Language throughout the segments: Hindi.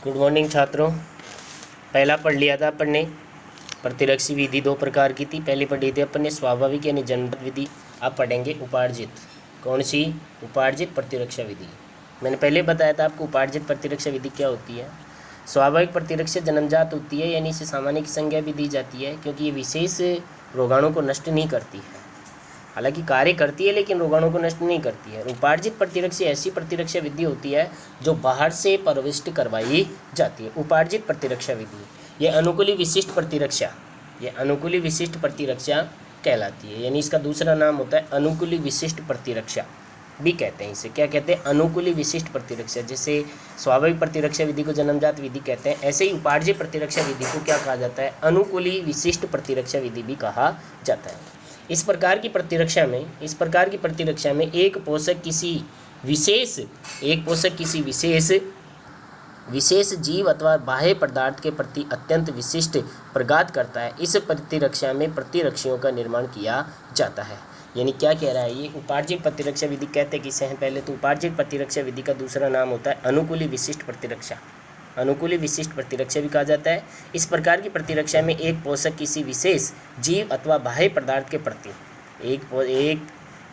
गुड मॉर्निंग छात्रों। पहला पढ़ लिया था अपन ने, प्रतिरक्षी विधि दो प्रकार की थी। पहले पढ़ी थी अपन ने स्वाभाविक यानी जन्मजात विधि। अब पढ़ेंगे उपार्जित। कौन सी? उपार्जित प्रतिरक्षा विधि। मैंने पहले बताया था आपको उपार्जित प्रतिरक्षा विधि क्या होती है। स्वाभाविक प्रतिरक्षा जन्मजात होती है, यानी इसे सामान्य की संज्ञा भी दी जाती है, क्योंकि ये विशेष रोगाणु को नष्ट नहीं करती है। हालांकि कार्य करती है लेकिन रोगाणु को नष्ट नहीं करती है। उपार्जित प्रतिरक्षा ऐसी प्रतिरक्षा विधि होती है जो बाहर से प्रविष्ट करवाई जाती है। उपार्जित प्रतिरक्षा विधि ये अनुकूली विशिष्ट प्रतिरक्षा कहलाती है, यानी इसका दूसरा नाम होता है अनुकूली विशिष्ट प्रतिरक्षा भी कहते हैं। इसे क्या कहते हैं? अनुकूली विशिष्ट प्रतिरक्षा। जैसे स्वाभाविक प्रतिरक्षा विधि को जन्मजात विधि कहते हैं, ऐसे ही उपार्जित प्रतिरक्षा विधि को क्या कहा जाता है? अनुकूली विशिष्ट प्रतिरक्षा विधि भी कहा जाता है। इस प्रकार की प्रतिरक्षा में एक पोषक किसी विशेष जीव अथवा बाह्य पदार्थ के प्रति अत्यंत विशिष्ट प्रघात करता है। इस प्रतिरक्षा में प्रतिरक्षियों का निर्माण किया जाता है। यानी क्या कह रहा है ये? उपार्जित प्रतिरक्षा विधि कहते किसे हैं? पहले तो उपार्जित प्रतिरक्षा विधि का दूसरा नाम होता है अनुकूली विशिष्ट प्रतिरक्षा। अनुकूली विशिष्ट प्रतिरक्षा भी कहा जाता है। इस प्रकार की प्रतिरक्षा में एक पोषक किसी विशेष जीव अथवा बाह्य पदार्थ के प्रति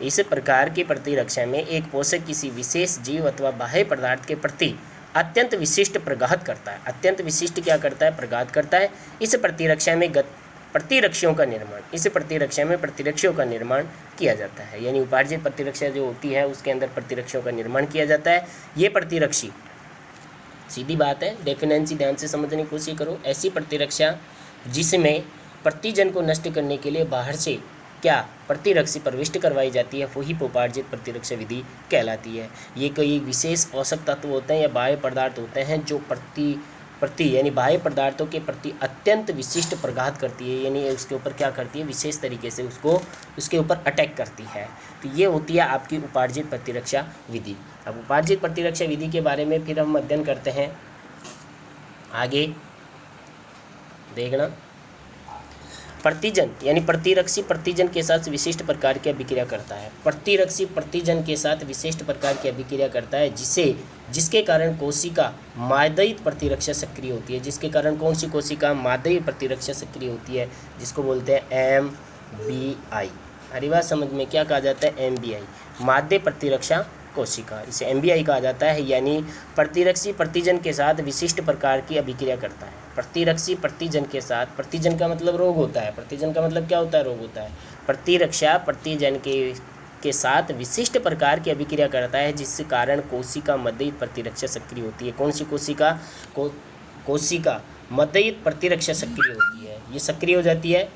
इस प्रकार की प्रतिरक्षा में एक पोषक किसी विशेष जीव अथवा बाह्य पदार्थ के प्रति अत्यंत विशिष्ट प्रघात करता है। अत्यंत विशिष्ट क्या करता है? प्रघात करता है। इस प्रतिरक्षा में प्रतिरक्षियों का निर्माण किया जाता है। यानी उपार्जित प्रतिरक्षा जो होती है उसके अंदर प्रतिरक्षियों का निर्माण किया जाता है। ये प्रतिरक्षी, सीधी बात है, डेफिनेंसी ध्यान से समझने की कोशिश करो। ऐसी प्रतिरक्षा जिसमें प्रतिजन को नष्ट करने के लिए बाहर से क्या प्रतिरक्षी प्रविष्ट करवाई जाती है, वही उपार्जित प्रतिरक्षा विधि कहलाती है। ये कोई विशेष पोषक तत्व होते हैं या बाह्य पदार्थ होते हैं जो यानी बाह्य पदार्थों के प्रति अत्यंत विशिष्ट प्रघात करती है, यानी उसके ऊपर क्या करती है? विशेष तरीके से उसके ऊपर अटैक करती है। तो ये होती है आपकी उपार्जित प्रतिरक्षा विधि। अब उपार्जित प्रतिरक्षा विधि के बारे में फिर हम अध्ययन करते हैं। आगे देखना, प्रतिजन यानी प्रतिरक्षी प्रतिजन के साथ विशिष्ट प्रकार की अभिक्रिया करता है। प्रतिरक्षी प्रतिजन के साथ विशिष्ट प्रकार की अभिक्रिया करता है जिसके कारण कोशिका मादयी प्रतिरक्षा सक्रिय होती है। जिसके कारण कौन सी कोशिका? मादयी प्रतिरक्षा सक्रिय होती है, जिसको बोलते हैं MBI। हरी बात समझ में? क्या कहा जाता है? MBI, माद्य प्रतिरक्षा कोशिका, इसे MBI कहा जाता है। यानी प्रतिरक्षी प्रतिजन के साथ विशिष्ट प्रकार की अभिक्रिया करता है। प्रतिरक्षी प्रतिजन के साथ, प्रतिजन का मतलब रोग होता है, प्रतिजन का मतलब क्या होता है? रोग होता है। प्रतिरक्षा प्रतिजन के साथ विशिष्ट प्रकार की अभिक्रिया करता है जिसके कारण कोशिका मदयी प्रतिरक्षा सक्रिय होती है। कौन सी कोशिका? कोशिका मदयी प्रतिरक्षा सक्रिय होती है, ये सक्रिय हो जाती है।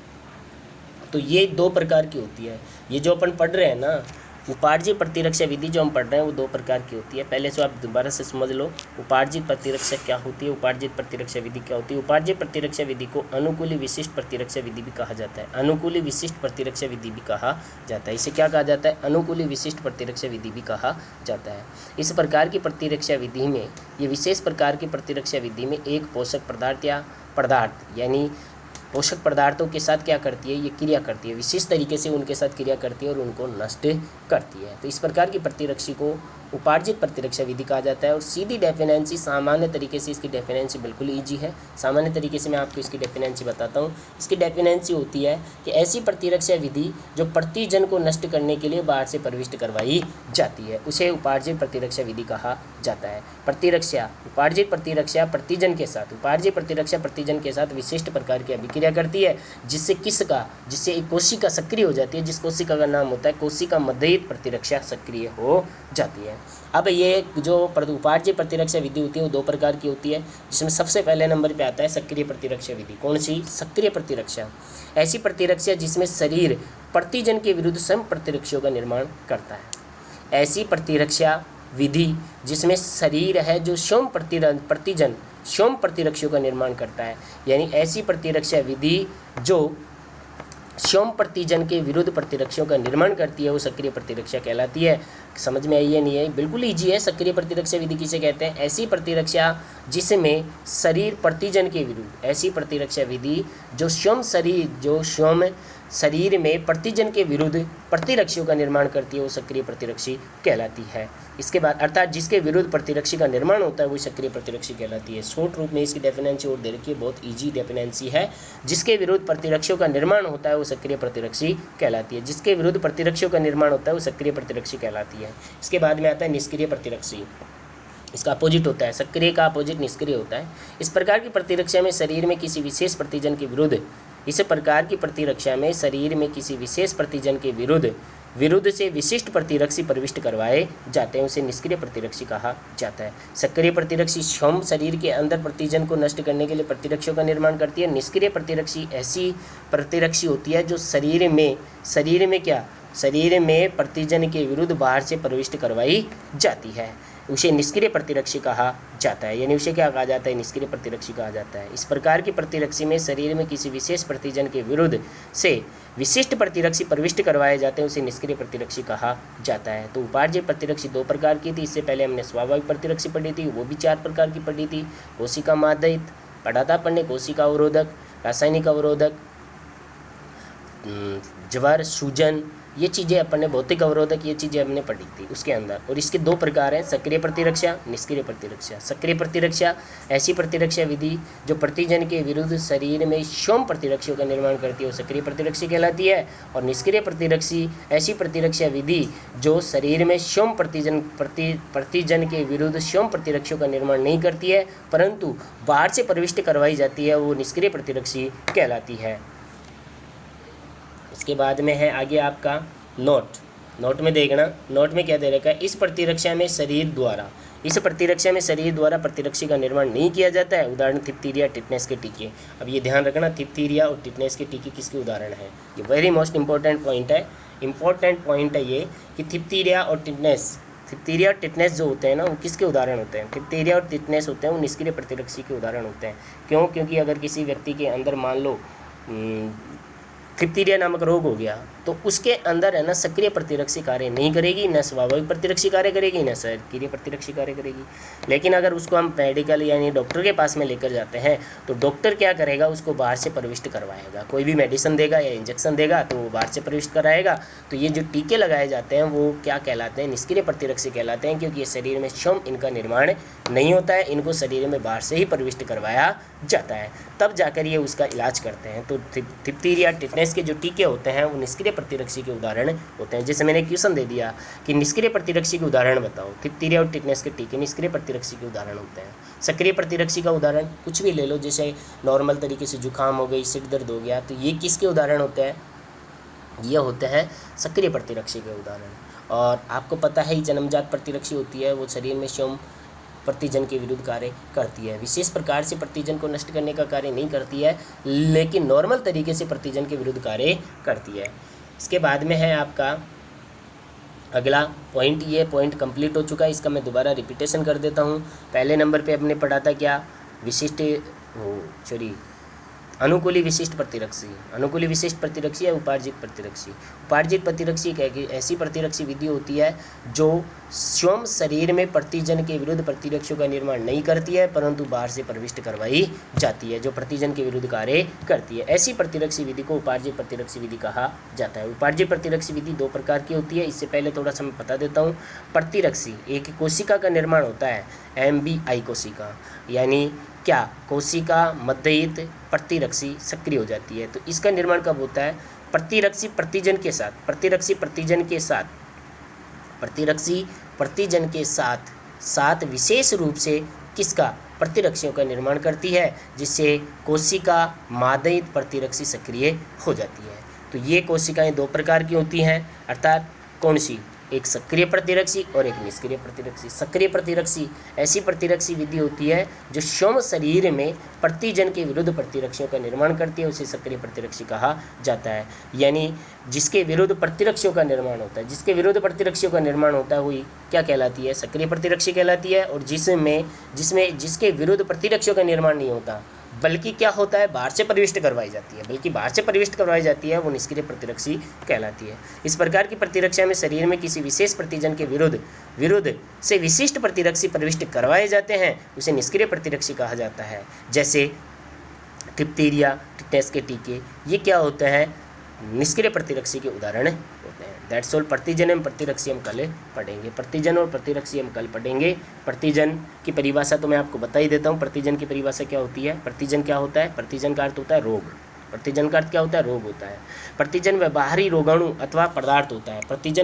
तो ये दो प्रकार की होती है। ये जो अपन पढ़ रहे हैं ना, उपार्जित प्रतिरक्षा विधि जो हम पढ़ रहे हैं वो दो प्रकार की होती है। पहले से आप दोबारा से समझ लो, उपार्जित प्रतिरक्षा क्या होती है, उपार्जित प्रतिरक्षा विधि क्या होती है। उपार्जित प्रतिरक्षा विधि को अनुकूली विशिष्ट प्रतिरक्षा विधि भी कहा जाता है। अनुकूली विशिष्ट प्रतिरक्षा विधि भी कहा जाता है। इसे क्या कहा जाता है? अनुकूली विशिष्ट प्रतिरक्षा विधि भी कहा जाता है। इस प्रकार की प्रतिरक्षा विधि में, ये विशेष प्रकार की प्रतिरक्षा विधि में एक पोषक पदार्थ यानी पोषक पदार्थों के साथ क्या करती है? ये क्रिया करती है, विशेष तरीके से उनके साथ क्रिया करती है और उनको नष्ट करती है। तो इस प्रकार की प्रतिरक्षी को उपार्जित प्रतिरक्षा विधि कहा जाता है। और सीधी डेफिनेंसी, सामान्य तरीके से इसकी डेफिनेंसी बिल्कुल ईजी है। सामान्य तरीके से मैं आपको इसकी डेफिनेंसी बताता हूँ। इसकी डेफिनेंसी होती है कि ऐसी प्रतिरक्षा विधि जो प्रतिजन को नष्ट करने के लिए बाहर से प्रविष्ट करवाई जाती है, उसे उपार्जित प्रतिरक्षा विधि कहा जाता है। उपार्जित प्रतिरक्षा प्रतिजन के साथ विशिष्ट प्रकार की अभिक्रिया करती है जिससे एक कोशिका सक्रिय हो जाती है, जिस कोशिका का नाम होता है कोशिका मदयी प्रतिरक्षा सक्रिय हो जाती है। अब ये जो उपार्जित प्रतिरक्षा विधि होती है वो दो प्रकार की होती है, जिसमें सबसे पहले नंबर पे आता है सक्रिय प्रतिरक्षा विधि। कौन सी? सक्रिय प्रतिरक्षा। ऐसी प्रतिरक्षा जिसमें शरीर प्रतिजन के विरुद्ध स्वयं प्रतिरक्षियों का निर्माण करता है। ऐसी प्रतिरक्षा विधि जिसमें शरीर है जो स्वयं प्रतिरक्षियों का निर्माण करता है, यानी ऐसी प्रतिरक्षा विधि जो स्वयं प्रतिजन के विरुद्ध प्रतिरक्षियों का निर्माण करती है वो सक्रिय प्रतिरक्षा कहलाती है। समझ में आई है? नहीं है? बिल्कुल ईजी है। सक्रिय प्रतिरक्षा विधि किसे कहते हैं? ऐसी प्रतिरक्षा जिसमें शरीर प्रतिजन के विरुद्ध, ऐसी प्रतिरक्षा विधि जो स्वयं शरीर में प्रतिजन के विरुद्ध प्रतिरक्षियों का निर्माण करती है वो सक्रिय प्रतिरक्षी कहलाती है। इसके बाद अर्थात जिसके विरुद्ध प्रतिरक्षी का निर्माण होता है वो सक्रिय प्रतिरक्षी कहलाती है। शॉर्ट रूप में इसकी डेफिनेंसी और दे रखी है, बहुत ईजी डेफिनेंसी है। जिसके विरुद्ध प्रतिरक्षियों का निर्माण होता है वो सक्रिय प्रतिरक्षी कहलाती है। जिसके विरुद्ध प्रतिरक्षियों का निर्माण होता है वो सक्रिय प्रतिरक्षी कहलाती है। इसके बाद में आता है निष्क्रिय प्रतिरक्षी। इसका अपोजिट होता है, सक्रिय का अपोजिट निष्क्रिय होता है। इस प्रकार की प्रतिरक्षा में शरीर में किसी विशेष प्रतिजन के विरुद्ध इस प्रकार की प्रतिरक्षा में शरीर में किसी विशेष प्रतिजन के विरुद्ध से विशिष्ट प्रतिरक्षी प्रविष्ट करवाए जाते हैं, उसे निष्क्रिय प्रतिरक्षी कहा जाता है। सक्रिय प्रतिरक्षी स्वयं शरीर के अंदर प्रतिजन को नष्ट करने के लिए प्रतिरक्षियों का निर्माण करती है। निष्क्रिय प्रतिरक्षी ऐसी प्रतिरक्षी होती है जो शरीर में प्रतिजन के विरुद्ध बाहर से प्रविष्ट करवाई जाती है, उसे निष्क्रिय प्रतिरक्षी कहा जाता है। यानी उसे क्या कहा जाता है? निष्क्रिय प्रतिरक्षी कहा जाता है। इस प्रकार की प्रतिरक्षी में शरीर में किसी विशेष प्रतिजन के विरुद्ध से विशिष्ट प्रतिरक्षी प्रविष्ट करवाए जाते हैं, उसे निष्क्रिय प्रतिरक्षी कहा जाता है। तो उपार्जित प्रतिरक्षी 2 प्रकार की थी। इससे पहले हमने स्वाभाविक प्रतिरक्षी पढ़ी थी, वो भी 4 प्रकार की पढ़ी थी। कोशिका माध्यित पढ़ा था अपन ने, कोशिका अवरोधक, रासायनिक अवरोधक, ज्वर, सूजन, ये चीज़ें अपन ने, भौतिक अवरोधक, ये चीज़ें हमने पढ़ी थी उसके अंदर। और इसके 2 प्रकार हैं, सक्रिय प्रतिरक्षा, निष्क्रिय प्रतिरक्षा। सक्रिय प्रतिरक्षा ऐसी प्रतिरक्षा विधि जो प्रतिजन के विरुद्ध शरीर में स्वयं प्रतिरक्षियों का निर्माण करती है, वो सक्रिय प्रतिरक्षी कहलाती है। और निष्क्रिय प्रतिरक्षी ऐसी प्रतिरक्षा विधि जो शरीर में स्वयं प्रतिजन के विरुद्ध स्वयं प्रतिरक्षियों का निर्माण नहीं करती है, परंतु बाहर से प्रविष्ट करवाई जाती है, वो निष्क्रिय प्रतिरक्षी कहलाती है। इसके बाद में है आगे आपका नोट में देखना, नोट में क्या दे रखा है? इस प्रतिरक्षा में शरीर द्वारा प्रतिरक्षी का निर्माण नहीं किया जाता है। उदाहरण डिप्थीरिया, टिटनेस के टीके। अब ये ध्यान रखना, डिप्थीरिया और टिटनेस के टीके किसके उदाहरण हैं? ये वेरी मोस्ट इंपॉर्टेंट पॉइंट है ये कि डिप्थीरिया और टिटनेस जो होते हैं ना, वो किसके उदाहरण होते हैं? डिप्थीरिया और टिटनेस होते हैं वो निष्क्रिय प्रतिरक्षी के उदाहरण होते हैं। क्यों? क्योंकि अगर किसी व्यक्ति के अंदर मान लो डिप्थीरिया नामक रोग हो गया तो उसके अंदर है ना सक्रिय प्रतिरक्षी कार्य नहीं करेगी, न स्वाभाविक प्रतिरक्षी कार्य करेगी, न सक्रिय प्रतिरक्षी कार्य करेगी। लेकिन अगर उसको हम मेडिकल यानी डॉक्टर के पास में लेकर जाते हैं तो डॉक्टर क्या करेगा? उसको बाहर से प्रविष्ट करवाएगा, कोई भी मेडिसिन देगा या इंजेक्शन देगा तो वो बाहर से प्रविष्ट कराएगा। तो ये जो टीके लगाए जाते हैं वो क्या कहलाते हैं? निष्क्रिय प्रतिरक्षी कहलाते हैं, क्योंकि ये शरीर में स्वयं इनका निर्माण नहीं होता है, इनको शरीर में बाहर से ही प्रविष्ट करवाया जाता है, तब जाकर ये उसका इलाज करते हैं। तो डिप्थीरिया, टिटनेस के जो टीके होते हैं वो निष्क्रिय प्रतिरक्षी के उदाहरण होते हैं। जैसे मैंने क्वेश्चन दे दिया कि निष्क्रिय प्रतिरक्षी के उदाहरण बताओ, डिप्थीरिया और टिटनेस के टीके निष्क्रिय प्रतिरक्षी के उदाहरण होते हैं। सक्रिय प्रतिरक्षी का उदाहरण कुछ भी ले लो, जैसे नॉर्मल तरीके से जुकाम हो गई, सिर दर्द हो गया, तो ये किसके उदाहरण होते हैं? ये होते हैं सक्रिय प्रतिरक्षी के उदाहरण। और आपको पता है ही जन्मजात प्रतिरक्षी होती है, वो शरीर में स्वयं प्रतिजन के विरुद्ध कार्य करती है, विशेष प्रकार से प्रतिजन को नष्ट करने का कार्य नहीं करती है, लेकिन नॉर्मल तरीके से प्रतिजन के विरुद्ध कार्य करती है। इसके बाद में है आपका अगला पॉइंट, ये पॉइंट कंप्लीट हो चुका है, इसका मैं दोबारा रिपीटेशन कर देता हूँ। पहले नंबर पे हमने पढ़ा था क्या? अनुकूली विशिष्ट प्रतिरक्षी है उपार्जित प्रतिरक्षी। उपार्जित प्रतिरक्षी एक ऐसी प्रतिरक्षी विधि होती है जो स्वयं शरीर में प्रतिजन के विरुद्ध प्रतिरक्षियों का निर्माण नहीं करती है, परंतु बाहर से प्रविष्ट करवाई जाती है, जो प्रतिजन के विरुद्ध कार्य करती है। ऐसी प्रतिरक्षी विधि को उपार्जित प्रतिरक्षी विधि कहा जाता है। उपार्जित प्रतिरक्षी विधि 2 प्रकार की होती है। इससे पहले थोड़ा सा मैं बता देता हूँ। प्रतिरक्षी एक कोशिका का निर्माण होता है, MBI कोशिका, यानी क्या? कोशिका मध्यहित प्रतिरक्षी सक्रिय हो जाती है। तो इसका निर्माण कब होता है? प्रतिरक्षी प्रतिजन के साथ विशेष रूप से किसका? प्रतिरक्षियों का निर्माण करती है, जिससे कोशिका माध्यहित प्रतिरक्षी सक्रिय हो जाती है। तो ये कोशिकाएं 2 प्रकार की होती हैं, अर्थात कौन सी? एक सक्रिय प्रतिरक्षी और एक निष्क्रिय प्रतिरक्षी। सक्रिय प्रतिरक्षी ऐसी प्रतिरक्षी विधि होती है जो स्वयं शरीर में प्रतिजन के विरुद्ध प्रतिरक्षियों का निर्माण करती है, उसे सक्रिय प्रतिरक्षी कहा जाता है। यानी जिसके विरुद्ध प्रतिरक्षियों का निर्माण होता है, वही क्या कहलाती है? सक्रिय प्रतिरक्षी कहलाती है। और जिसके विरुद्ध प्रतिरक्षियों का निर्माण नहीं होता, बल्कि क्या होता है? बाहर से प्रविष्ट करवाई जाती है, वो निष्क्रिय प्रतिरक्षी कहलाती है। इस प्रकार की प्रतिरक्षा में शरीर में किसी विशेष प्रतिजन के विरुद्ध से विशिष्ट प्रतिरक्षी प्रविष्ट करवाए जाते हैं, उसे निष्क्रिय प्रतिरक्षी कहा जाता है। जैसे डिप्थीरिया, टिटनेस के टीके, ये क्या होते हैं? निष्क्रिय प्रतिरक्षी के उदाहरण होते हैं। That's all. प्रतिजन एवं प्रतिरक्षी हम कल पढ़ेंगे। प्रतिजन और प्रतिरक्षी हम कल पढ़ेंगे। प्रतिजन की परिभाषा तो मैं आपको बता ही देता हूँ। प्रतिजन की परिभाषा क्या होती है? प्रतिजन क्या होता है? प्रतिजन का अर्थ होता है रोग। प्रतिजन का अर्थ क्या होता है? रोग होता है। प्रतिजन वह बाहरी रोगाणु अथवा पदार्थ होता है। प्रतिजन